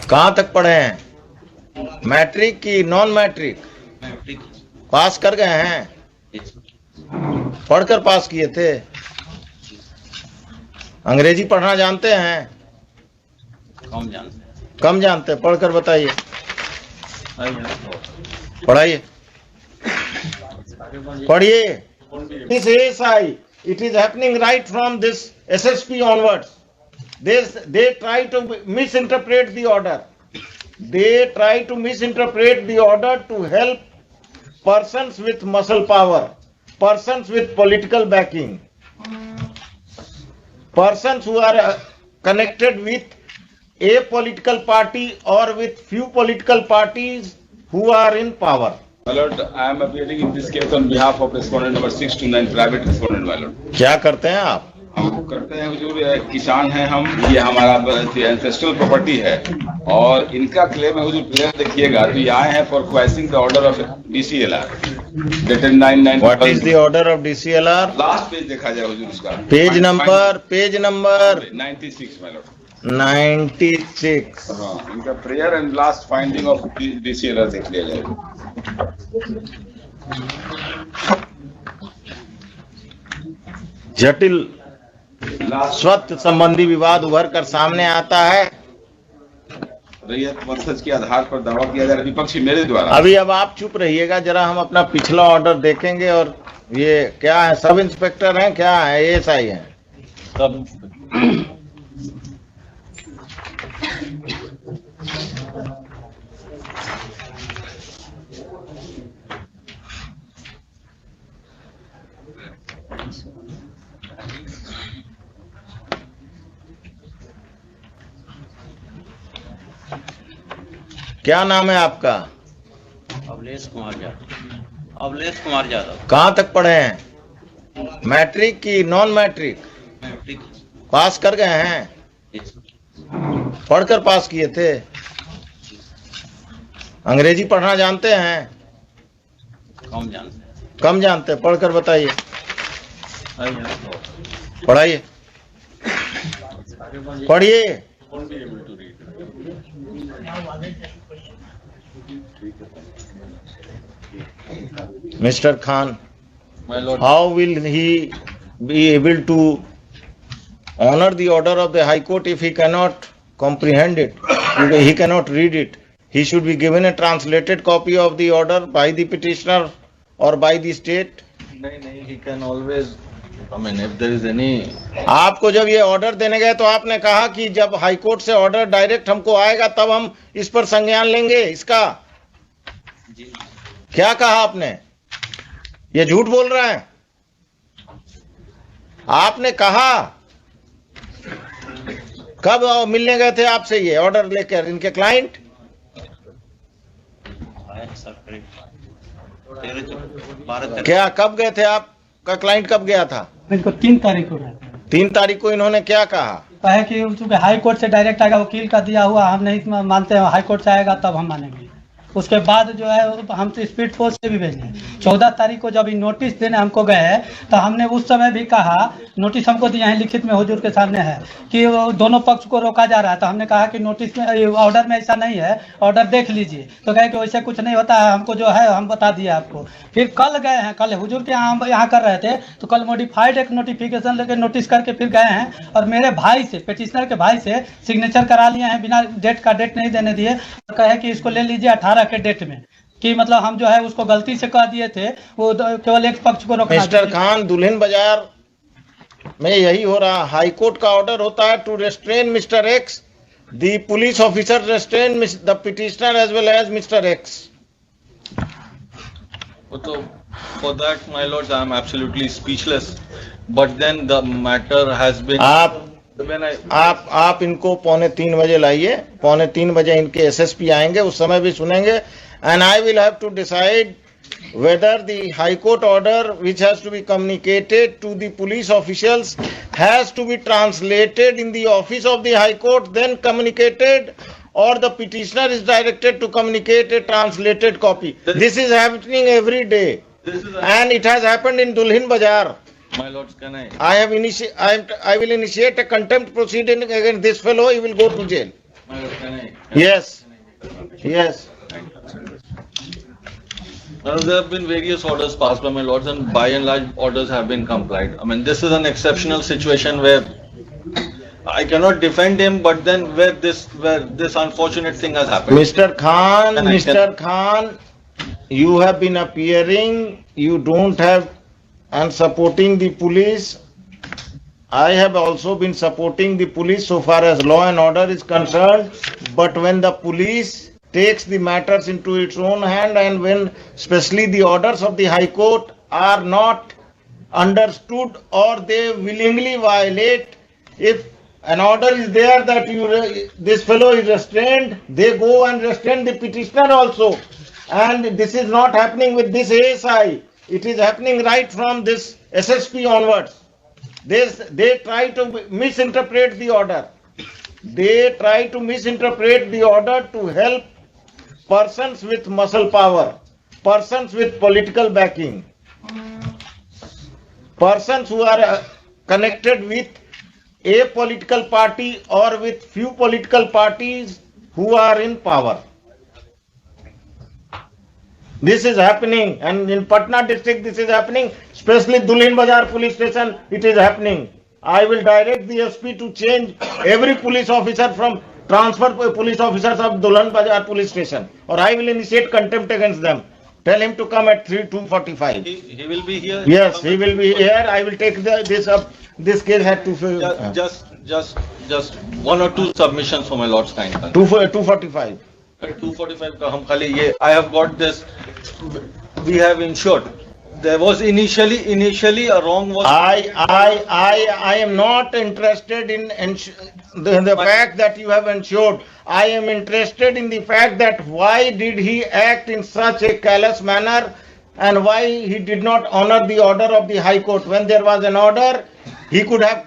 कहाँ तक पढ़े हैं? मैट्रिक की नॉन मैट्रिक? मैट्रिक। पास कर गए हैं? पढ़कर पास किए थे? अंग्रेजी पढ़ना जानते हैं? कम जानते हैं। कम जानते हैं, पढ़कर बताइए। पढ़ाइए, पढ़िए। This ASI, it is happening right from this SSP onwards. They try to misinterpret the order. They try to misinterpret the order to help persons with muscle power, persons with political backing, persons who are connected with a political party or with few political parties who are in power. My lord, I am appearing in this case on behalf of respondent number 629, private respondent, my lord. क्या करते हैं आप? हम करते हैं हुजूर, किसान हैं हम, ये हमारा एंसेस्ट्रल प्रॉपर्टी है और इनका क्लेम है हुजूर। क्लेम देखिएगा तो ये आए हैं for questioning the order of DCLR dated 9/9। What is the order of DCLR? Last page देखा जाए हुजूर उसका। Page number 96 my lord। 96। हाँ, इनका prayer and last finding of DCLR देख लिया जाए। जटिल स्वत्व संबंधी विवाद उभर कर सामने आता है। रैयत वंशज के आधार पर दावा किया जा रहा है विपक्षी मेरे द्वारा। अभी अब आप चुप रहिएगा, जरा हम अपना पिछला ऑर्डर देखेंगे। और ये क्या है, सब इंस्पेक्टर हैं, क्या है, ASI हैं? सब क्या नाम है आपका? अवलेश कुमार यादव। अवलेश कुमार यादव। कहाँ तक पढ़े हैं? मैट्रिक की नॉन मैट्रिक? मैट्रिक। पास कर गए हैं? पढ़कर पास किए थे? अंग्रेजी पढ़ना जानते हैं? कम जानते हैं। कम जानते हैं, पढ़कर बताइए। पढ़ाइए, पढ़िए। Mr. Khan, My lord, how will he be able to honor the order of the High Court if he cannot comprehend it? He cannot read it. He should be given a translated copy of the order by the petitioner or by the state. नहीं, he can always, I mean, if there is any. आपको जब ये order देने गए तो आपने कहा कि जब हाई कोर्ट से ऑर्डर डायरेक्ट हमको आएगा तब हम इस पर संज्ञान लेंगे इसका। जी क्या कहा आपने? ये झूठ बोल रहा है। आपने कहा कब मिलने गए थे आपसे ये ऑर्डर लेकर इनके क्लाइंट? सर करीब 12 क्या कब गए थे? आपका क्लाइंट कब गया था? इनको 3 तारीख को 3 तारीख को इन्होंने क्या कहा? कहा कि चूंकि हाई कोर्ट से डायरेक्ट आएगा, वकील का दिया हुआ, हम नहीं मानते हैं, हाई कोर्ट से आएगा तब हम मानेंगे। उसके बाद जो है हम तो स्पीड फोर्स से भी भेजे। 14 तारीख को जब नोटिस देने हमको गए तो हमने उस समय भी कहा, नोटिस हमको दिया है लिखित में हुजूर के सामने है कि वो दोनों पक्ष को रोका जा रहा है। तो हमने कहा कि नोटिस में ऑर्डर में ऐसा नहीं है, ऑर्डर देख लीजिए। तो कहे कि वैसे कुछ नहीं होता है, हमको जो है हम बता दिए आपको। फिर कल गए हैं, कल हुजूर के यहाँ हम यहाँ कर रहे थे तो कल मॉडिफाइड एक नोटिफिकेशन लेके नोटिस करके फिर गए हैं और मेरे भाई से, पिटिशनर के भाई से सिग्नेचर करा लिए हैं, बिना डेट का डेट नहीं देने दिए। कहे कि इसको ले लीजिए 18 के डेट में, कि मतलब हम जो है उसको गलती से कह दिए थे, वो केवल एक पक्ष को रोकना। मिस्टर खान, दुल्हिन बाजार में यही हो रहा। हाई कोर्ट का ऑर्डर होता है to restrain mister X, the police officer restrain the petitioner as well as mister X. So for that, my lords, I am absolutely speechless. But then the matter has been. आप इनको 2:45 बजे लाइए। 2:45 बजे इनके SSP आएंगे, उस समय भी सुनेंगे। And I will have to decide whether the High Court order which has to be communicated to the police officials has to be translated in the office of the High Court, then communicated, or the petitioner is directed to communicate a translated copy. This is happening every day, and it has happened in Dulhin Bazaar. My lords, can I? I will initiate a contempt proceeding against this fellow. He will go to jail. My lord, can I? Yes. Yes. Now, there have been various orders passed by my lords, and by and large, orders have been complied. I mean, this is an exceptional situation where I cannot defend him, but then where this unfortunate thing has happened. Mr. Khan, And I Mr. Khan, you have been appearing, you don't have, and supporting the police. I have also been supporting the police so far as law and order is concerned, but when the police takes the matters into its own hand, and when especially the orders of the High Court are not understood or they willingly violate, if an order is there that this fellow is restrained, they go and restrain the petitioner also. And this is not happening with this ASI. It is happening right from this SSP onwards. They try to misinterpret the order. They try to misinterpret the order to help persons with muscle power, persons with political backing, persons who are connected with a political party or with few political parties who are in power. This is happening, and in Patna district this is happening, especially Dulhin Bazar police station, it is happening. I will direct the SP to change every police officer from transfer police officers of Dulhin Bazar police station, or I will initiate contempt against them. Tell him to come at 2:45. He will be here. Yes, he will be here. I will take this up. This case had to Just one or two submissions for my lord's kind. 2:45. 245 का हम खाली ये I have got this. We have ensured. There was initially a wrong was. I am not interested in the fact that you have ensured. I am interested in the fact that why did he act in such a callous manner, and why he did not honor the order of the High Court. When there was an order, he could have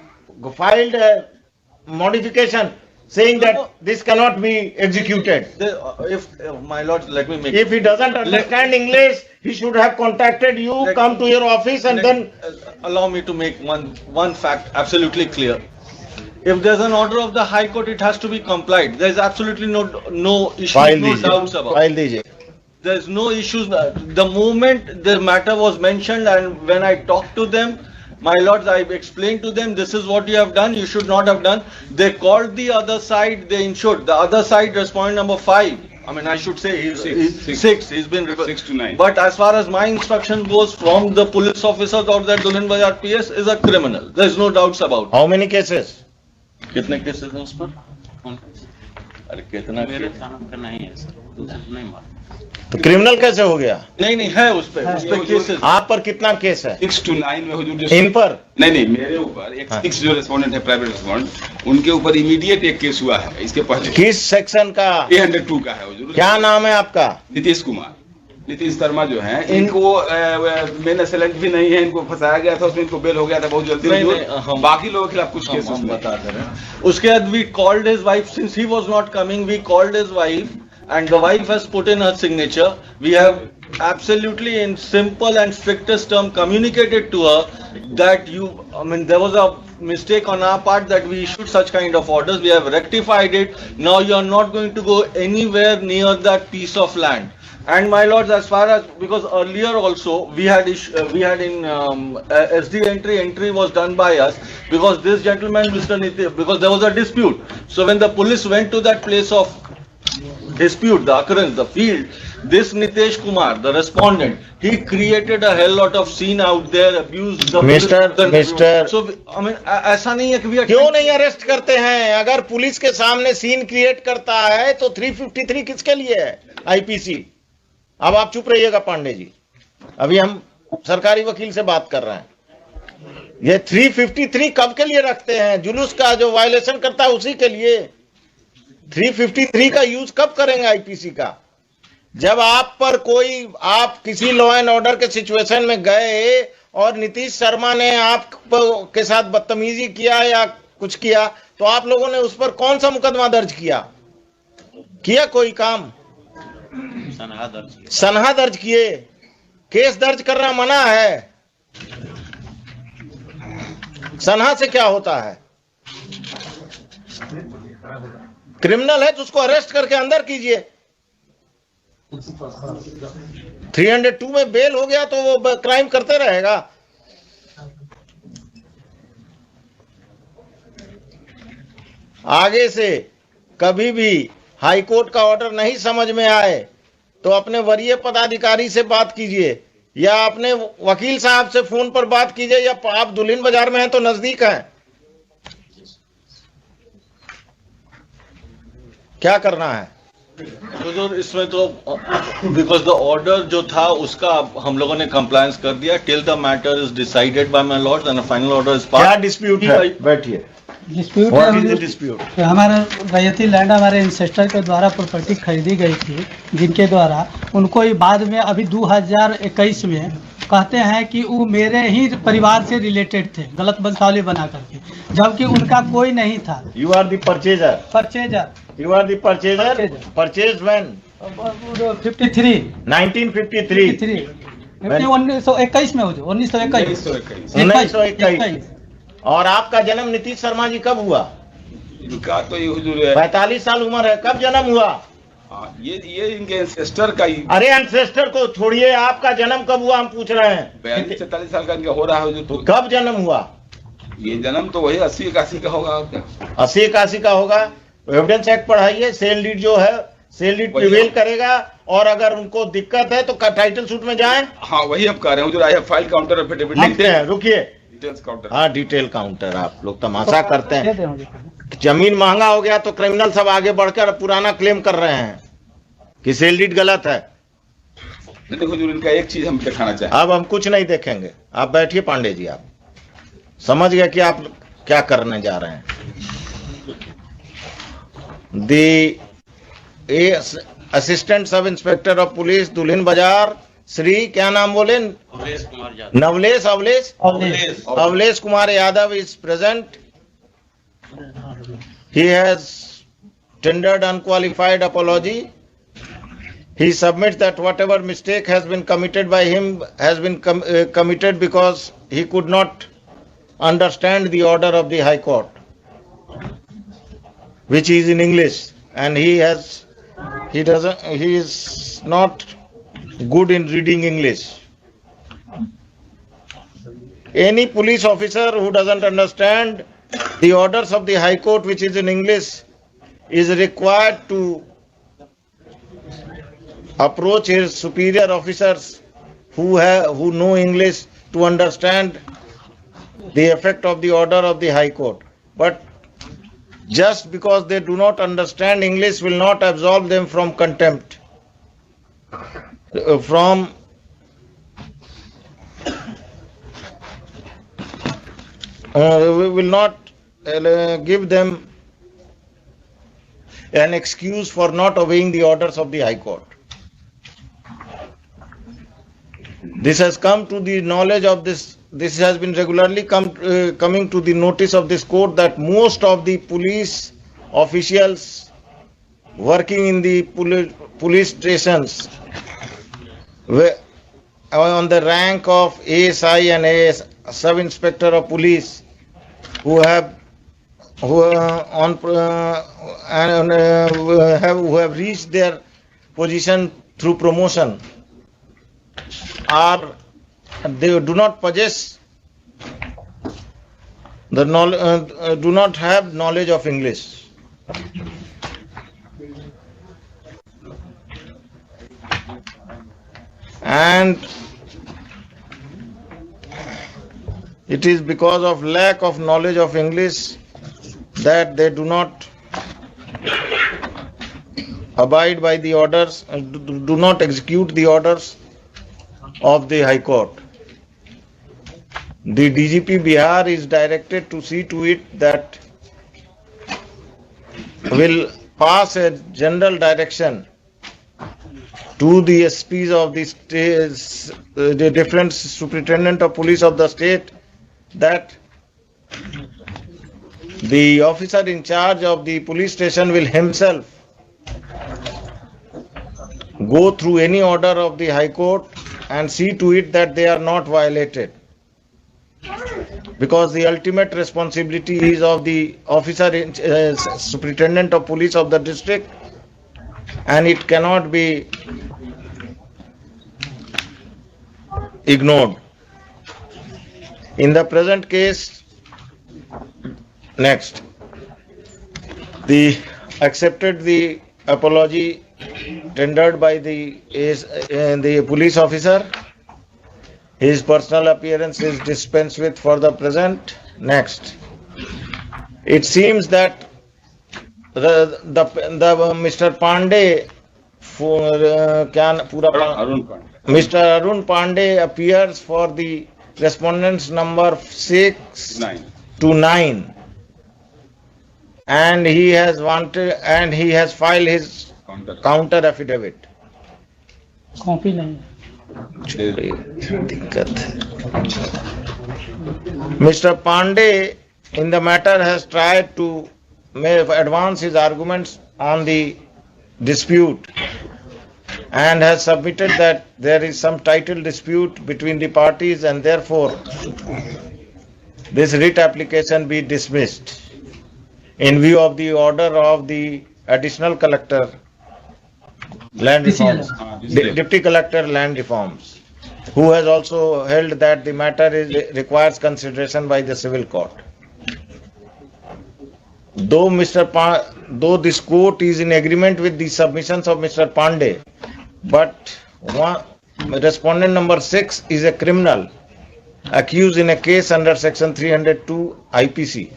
filed a modification saying that this cannot be executed. If my lord, let me make. If he doesn't understand English, he should have contacted you, come to your office, and then Allow me to make one fact absolutely clear. If there's an order of the High Court, it has to be complied. There's absolutely no issues, no doubts about. file दीजिए. There's no issues. The moment the matter was mentioned, and when I talked to them, my lords, I explained to them, this is what you have done, you should not have done. They called the other side, they ensured. The other side, respondent number 5. I mean, I should say he's 6. He's been 6 to 9. But as far as my instruction goes from the police officers or that Dulhin Bazar PS is a criminal. There's no doubts about it. How many cases? कितने cases हैं उस पर? अरे कितना मेरे थाना का नहीं है सर, दूसरा नहीं मालूम। तो क्रिमिनल कैसे हो गया? नहीं है उस पे केसेस। आप पर कितना केस है? 6 to 9 में हुजूर जो इन पर? नहीं मेरे ऊपर एक 6 जो रेस्पोंडेंट है, प्राइवेट रेस्पोंडेंट, उनके ऊपर इमीडिएट एक केस हुआ है। इसके पहले किस सेक्शन का? 302 का है हुजूर। क्या नाम है आपका? नीतीश कुमार, नीतीश शर्मा जो है, इनको मेन असेलेंट भी नहीं है, इनको फंसाया गया था, उसमें इनको बेल हो गया था बहुत जल्दी। बाकी लोगों के खिलाफ कुछ केस हम बता दे रहे हैं। उसके बाद we called his wife, since he was not coming, we called his wife and the wife has put in her signature. We have absolutely in simple and strictest term communicated to her that there was a mistake on our part that we issued such kind of orders. We have rectified it. Now you are not going to go anywhere near that piece of land. And my lords, as far as, because earlier also we had in SD entry was done by us, because this gentleman, Mr. Nitish, because there was a dispute. So when the police went to that place of dispute, the occurrence, the field, this Nitesh Kumar, the respondent, he created a hell lot of scene out there, abused the Mr. So I mean, ऐसा नहीं है कि we are क्यों नहीं arrest करते हैं? अगर police के सामने सीन क्रिएट करता है तो 353 किसके लिए है? आईपीसी। अब आप चुप रहिएगा पांडे जी, अभी हम सरकारी वकील से बात कर रहे हैं। ये 353 कब के लिए रखते हैं? जुलूस का जो वायलेशन करता है उसी के लिए। 353 का यूज कब करेंगे आईपीसी का? जब आप पर आप किसी लॉ एंड ऑर्डर के सिचुएशन में गए और नीतीश शर्मा ने आप के साथ बदतमीजी किया या कुछ किया, तो आप लोगों ने उस पर कौन सा मुकदमा दर्ज किया कोई काम? सनहा दर्ज किए। केस दर्ज करना मना है। सनहा से क्या होता है? क्रिमिनल है तो उसको अरेस्ट करके अंदर कीजिए। 302 में बेल हो गया तो वो क्राइम करते रहेगा। आगे से कभी भी हाई कोर्ट का ऑर्डर नहीं समझ में आए तो अपने वरीय पदाधिकारी से बात कीजिए या अपने वकील साहब से फोन पर बात कीजिए, या आप दुल्हिन बाजार में हैं तो नजदीक हैं, क्या करना है। तो जो इसमें तो बिकॉज द ऑर्डर जो था उसका हम लोगों ने कंप्लायंस कर दिया till the matter is decided by my Lord and final order is क्या डिस्प्यूट है? बैठिए। Dispute What is the dispute? हमारा रैयती लैंड हमारे इंसेस्टर के द्वारा प्रॉपर्टी खरीदी गई थी, जिनके द्वारा उनको ये बाद में अभी 2021 में कहते हैं कि वो मेरे ही परिवार से रिलेटेड थे, गलत वंशावली बना करके, जबकि उनका कोई नहीं था। You are the purchaser. Purchaser You are the purchaser. Purchaser. Purchased when? 53 1953. 1921 में हो जो 1921 1921 और आपका जन्म नीतीश शर्मा जी कब हुआ? इनका तो ये हुजूर है 45 साल उम्र है, कब जन्म हुआ? हाँ, ये इनके एंसेस्टर का ही अरे एंसेस्टर को छोड़िए, आपका जन्म कब हुआ हम पूछ रहे हैं। 42-44 साल का इनका हो रहा है हुजूर। तो कब जन्म हुआ? ये जन्म तो वही 80-81 का होगा। और क्या 80-81 का होगा। एविडेंस एक्ट पढ़ाइए, सेल डीड जो है सेल डीड प्रिवेल करेगा, और अगर उनको दिक्कत है तो टाइटल सूट में जाएं। हाँ वही हम कह रहे हैं हुजूर। I have file counter affidavit लिखते हैं, रुकिए। Details counter. हाँ डिटेल काउंटर। आप लोग तमाशा करते हैं। जमीन महंगा हो गया तो क्रिमिनल सब आगे बढ़कर पुराना क्लेम कर रहे हैं कि सेल डीड गलत है। नहीं हुजूर, इनका एक चीज हम दिखाना चाहें। अब हम कुछ नहीं देखेंगे, आप बैठिए पांडे जी। आप समझ गए कि आप क्या करने जा रहे हैं। Assistant sub inspector of police दुल्हिन बाजार, श्री क्या नाम बोले? Avlesh Kumar Yadav. Navlesh Avlesh Kumar Yadav is present. He has tendered unqualified apology. He submits that whatever mistake has been committed by him has been committed because he could not understand the order of the High Court, which is in English, and he is not good in reading English. Any police officer who doesn't understand the orders of the High Court, which is in English, is required to approach his superior officers who know English to understand the effect of the order of the High Court. But just because they do not understand English will not absolve them from contempt, we will not give them an excuse for not obeying the orders of the High Court. This has come to the knowledge of this has been regularly coming to the notice of this court, that most of the police officials working in the police stations on the rank of ASI and AS, sub-inspector of police, who have reached their position through promotion, they do not possess the knowledge, do not have knowledge of English. And it is because of lack of knowledge of English that they do not abide by the orders, do not execute the orders of the High Court. The DGP Bihar is directed to see to it that will pass a general direction to the SPs of the states, the different superintendent of police of the state, that the officer in charge of the police station will himself go through any order of the High Court and see to it that they are not violated. because the ultimate responsibility is of the officer, superintendent of police of the district, and it cannot be ignored. In the present case, next, the accepted the apology tendered by the police officer. His personal appearance is dispensed with for the present. Next, it seems that the Mr. Pandey Mr. Arun Pandey appears for the respondents number 6 to 9, and he has filed his counter affidavit. Copy नहीं है। Mr. Pandey in the matter has tried to advance his arguments on the dispute and has submitted that there is some title dispute between the parties and therefore this writ application be dismissed in view of the order of the additional collector land reforms, deputy collector land reforms, who has also held that the matter requires consideration by the civil court. Though this court is in agreement with the submissions of Mr. Pandey, but respondent number 6 is a criminal accused in a case under section 302 IPC.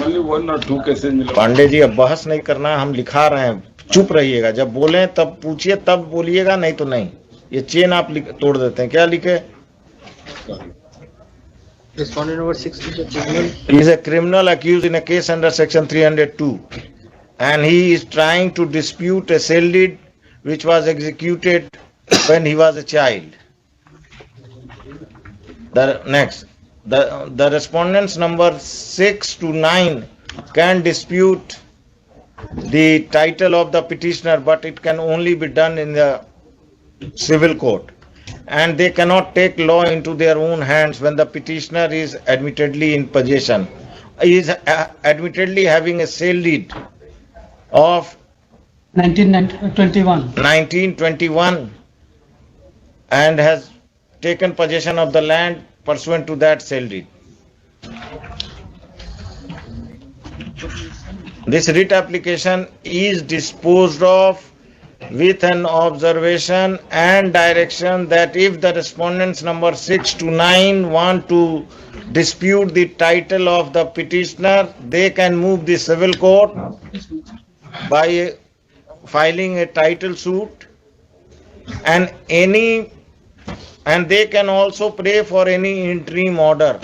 Only 1 or 2 cases. Pandey ji अब बहस नहीं करना, हम लिखा रहे हैं, चुप रहिएगा, जब बोले तब पूछिए तब बोलिएगा, नहीं तो नहीं। ये चेन आप तोड़ देते हैं। क्या लिखे? Respondent number 6 is a criminal. He is a criminal accused in a case under section 302 and he is trying to dispute a sale deed which was executed when he was a child. The respondents number 6 to 9 can dispute the title of the petitioner, but it can only be done in the civil court, and they cannot take law into their own hands when the petitioner is admittedly in possession, is admittedly having a sale deed of 1921 and has taken possession of the land pursuant to that sale deed. This writ application is disposed of with an observation and direction that if the respondents number 6 to 9 want to dispute the title of the petitioner, they can move the civil court by filing a title suit, and they can also pray for any interim order,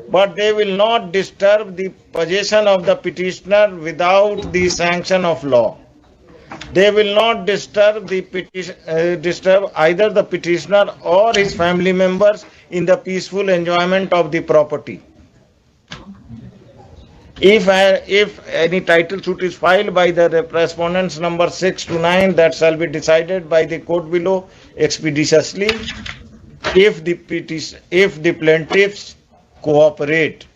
but they will not disturb the possession of the petitioner without the sanction of law. They will not disturb either the petitioner or his family members in the peaceful enjoyment of the property. If any title suit is filed by the respondents number 6 to 9, that shall be decided by the court below expeditiously if the plaintiffs cooperate.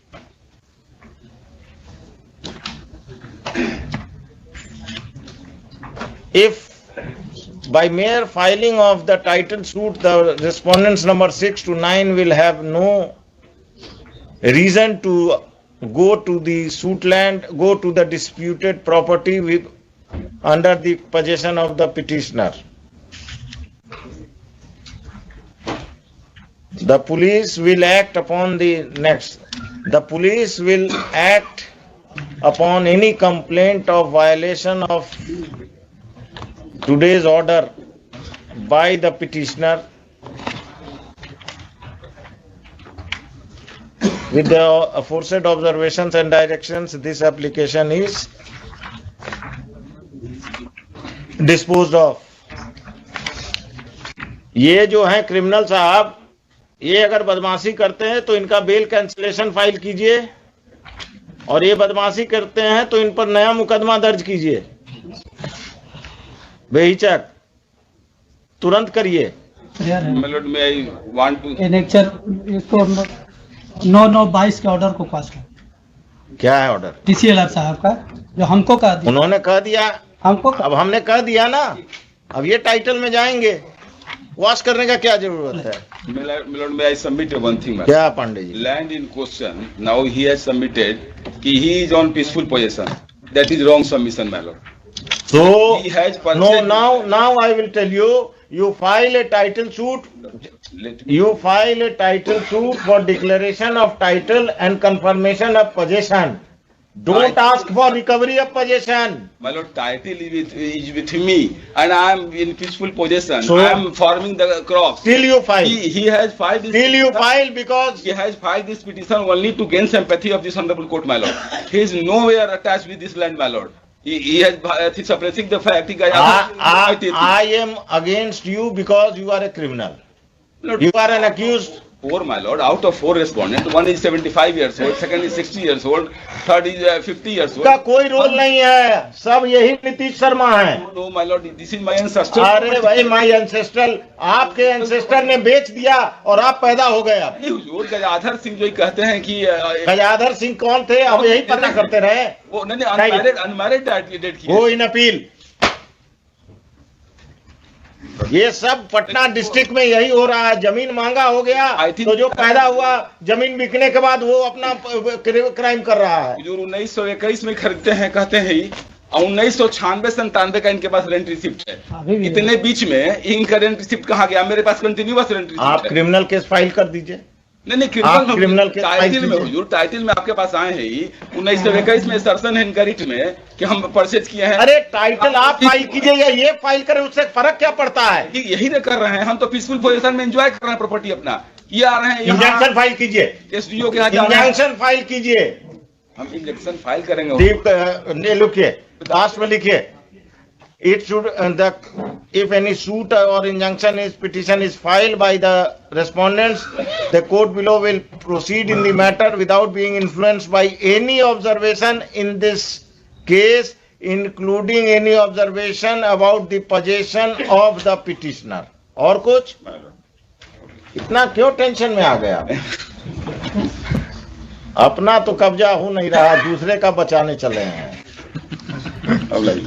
If by mere filing of the title suit, the respondents number 6 to 9 will have no reason to go to the suit land, go to the disputed property under the possession of the petitioner. The police will act upon any complaint of violation of today's order by the petitioner with the aforesaid observations and directions. This application is disposed of. ये जो है criminal साहब, ये अगर बदमाशी करते हैं तो इनका बेल कैंसिलेशन फाइल कीजिए, और ये बदमाशी करते हैं तो इन पर नया मुकदमा दर्ज कीजिए, बेहिचक तुरंत करिए। Melody, may I want to... इसको 9/9/22 के ऑर्डर को क्वाश कर, क्या है ऑर्डर? TCLR साहब का, जो हमको कह दिया, उन्होंने कह दिया, हमको अब हमने कह दिया ना, अब ये टाइटल में जाएंगे, वॉश करने का क्या जरूरत है? Milord, may I submit one thing, man? क्या Pandey ji? Land in question, now he has submitted कि he is on peaceful possession. That is wrong submission, my lord. So He has no, purchased. now I will tell you, you file a title suit. Let- You file a title suit for declaration of title and confirmation of possession. Don't ask for recovery of possession. My lord, title is with me, and I am in peaceful possession. So- I am farming the crops. Till you file. He has filed this. Till you file because He has filed this petition only to gain sympathy of this honorable court, my lord. He is nowhere attached with this land, my lord. He has suppressing the fact. I am against you because you are a criminal. Lord, You are an accused. four, my lord. Out of 4 respondents, one is 75 years old, second is 60 years old, third is 50 years old. का कोई role नहीं है, सब यही नीतीश शर्मा है. No, my lord, this is my ancestor. अरे भाई माई ancestor, आपके एंसेस्टर ने बेच दिया और आप पैदा हो गए. अब नहीं, हुजूर, गजाधर सिंह जो कहते हैं कि गजाधर सिंह कौन थे? अब यही पता करते रहे. वो नहीं अनमैरिड डेट की वो इन अपील. ये सब पटना डिस्ट्रिक्ट में यही हो रहा है. जमीन महंगा हो गया I think- तो जो पैदा हुआ जमीन बिकने के बाद वो अपना क्राइम कर रहा है. हुजूर 1921 में खरीदते हैं कहते हैं ही, और 1996-97 का इनके पास रेंट रिसिप्ट अभी है. भी इतने बीच में इनका रेंट रिसिप्ट कहाँ गया? मेरे पास कंटिन्यूअस रेंट आप रिसिप्ट है. क्रिमिनल केस फाइल कर दीजिए. नहीं आप criminal के टाइटल में फाइल हुजूर, टाइटल में आपके पास आए हैं ही 1921 में सर्सन है इनका रिट में कि हम परचेज किए हैं. अरे टाइटल आप फाइल कीजिए या ये फाइल करें, उससे फर्क क्या पड़ता है? यही तो कर रहे हैं हम, तो पीसफुल पोजीशन में एंजॉय कर रहे हैं प्रॉपर्टी अपना. ये आ रहे हैं इंजंक्शन फाइल कीजिए. एसडीओ के यहाँ जा रहे हैं. इंजंक्शन फाइल कीजिए. हम इंजेक्शन फाइल करेंगे. दीप लिखिए, लास्ट में लिखिए. It should if any suit or injunction is petition is filed by the respondents, the court below will proceed in the matter without being influenced by any observation in this case, including any observation about the possession of the petitioner. और कुछ? इतना क्यों tension में आ गया? अपना तो कब्जा हो नहीं रहा, दूसरे का बचाने चले हैं. अब लाइए.